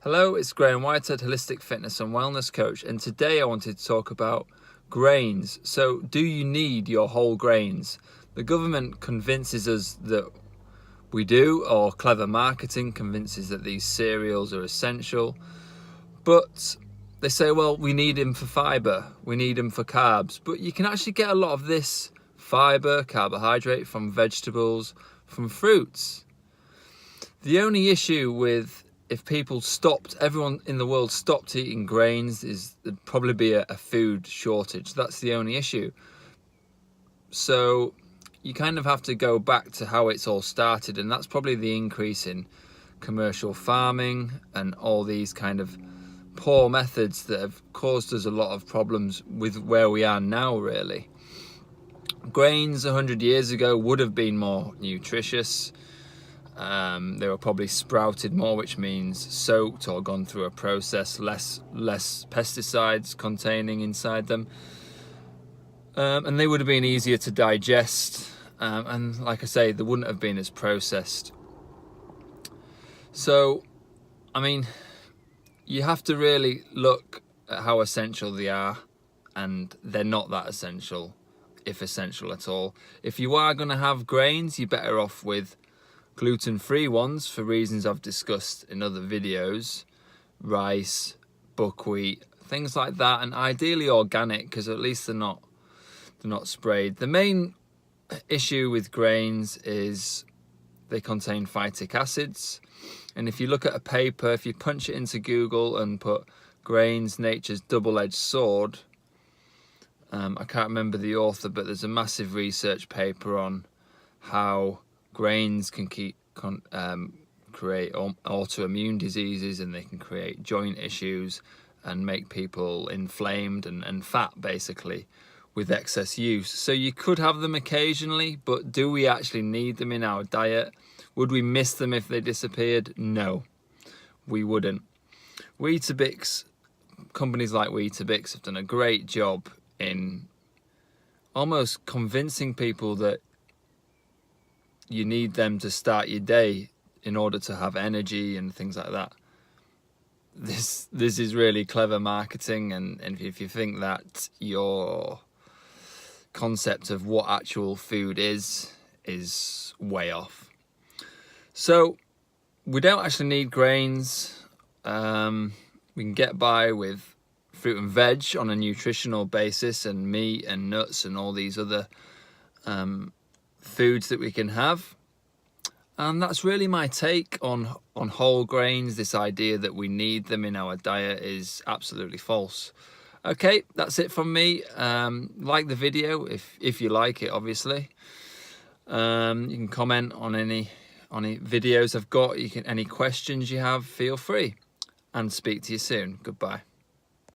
Hello, it's Graham Whitehead, Holistic Fitness and Wellness Coach, and today I wanted to talk about grains. So, do you need your whole grains? The government convinces us that we do, or clever marketing convinces that these cereals are essential, but they say, well, we need them for fibre, we need them for carbs, but you can actually get a lot of this fibre, carbohydrate from vegetables, from fruits. The only issue with if everyone in the world stopped eating grains, there'd probably be a food shortage. That's the only issue. So you kind of have to go back to how it's all started, and that's probably the increase in commercial farming and all these kind of poor methods that have caused us a lot of problems with where we are now, really. Grains 100 years ago would have been more nutritious. They were probably sprouted more, which means soaked or gone through a process, less pesticides containing inside them, and they would have been easier to digest, and like I say, they wouldn't have been as processed. So, I mean, you have to really look at how essential they are, and they're not that essential, if essential at all. If you are going to have grains, you're better off with gluten-free ones for reasons I've discussed in other videos, rice, buckwheat, things like that, and ideally organic, because at least they're not sprayed. The main issue with grains is they contain phytic acids, and if you look at a paper, if you punch it into Google and put grains, nature's double-edged sword, I can't remember the author, but there's a massive research paper on how grains can create autoimmune diseases, and they can create joint issues and make people inflamed and fat, basically, with excess use. So you could have them occasionally, but do we actually need them in our diet? Would we miss them if they disappeared? No, we wouldn't. Weetabix, companies like Weetabix have done a great job in almost convincing people that you need them to start your day in order to have energy and things like that. This is really clever marketing, and if you think that your concept of what actual food is way off. So we don't actually need grains. We can get by with fruit and veg on a nutritional basis, and meat and nuts and all these other foods that we can have. And that's really my take on whole grains. This idea that we need them in our diet is absolutely false. Okay, that's it from me. Like the video if you like it, obviously. You can comment on any videos I've got. Any questions you have, feel free, and speak to you soon. Goodbye.